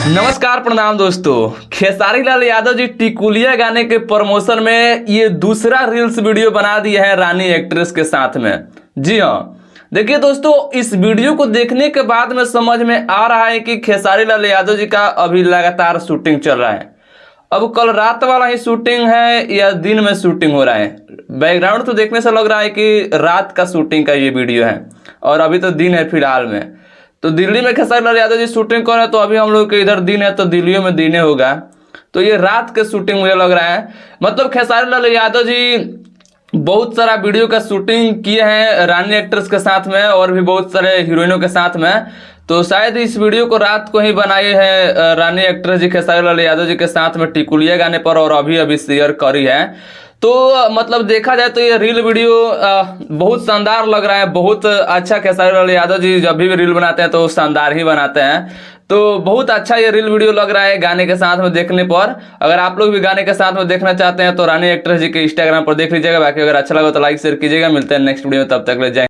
नमस्कार प्रणाम दोस्तों। खेसारी लाल यादव जी टिकुलिया गाने के प्रमोशन में ये दूसरा रील्स वीडियो बना दिया है रानी एक्ट्रेस के साथ में। जी हाँ, देखिए दोस्तों, इस वीडियो को देखने के बाद में समझ में आ रहा है कि खेसारी लाल यादव जी का अभी लगातार शूटिंग चल रहा है। अब कल रात वाला ही शूटिंग है या दिन में शूटिंग हो रहा है? बैकग्राउंड तो देखने से लग रहा है कि रात का शूटिंग का ये वीडियो है और अभी तो दिन है फिलहाल में। तो दिल्ली में खेसारी लाल यादव जी शूटिंग कर रहे हैं, तो अभी हम लोग के इधर दिन है तो दिल्ली में दिन होगा। तो ये रात के शूटिंग मुझे लग रहा है। मतलब खेसारी लाल यादव जी बहुत सारा वीडियो का शूटिंग किए हैं रानी एक्ट्रेस के साथ में और भी बहुत सारे हीरोइनों के साथ में। तो शायद इस वीडियो को रात को ही बनाए हैं रानी एक्ट्रेस जी खेसारी लाल यादव जी के साथ में टिकुलिया गाने पर, और अभी अभी शेयर करी है। तो मतलब देखा जाए तो ये रील वीडियो बहुत शानदार लग रहा है, बहुत अच्छा। खेसारी लाल यादव जी जब भी रील बनाते हैं तो शानदार ही बनाते हैं। तो बहुत अच्छा ये रील वीडियो लग रहा है गाने के साथ में देखने पर। अगर आप लोग भी गाने के साथ में देखना चाहते हैं तो रानी एक्ट्रेस जी के इंस्टाग्राम पर देख लीजिएगा। बाकी अगर अच्छा लगा तो लाइक शेयर कीजिएगा। मिलते हैं नेक्स्ट वीडियो में, तब तक ले जाए।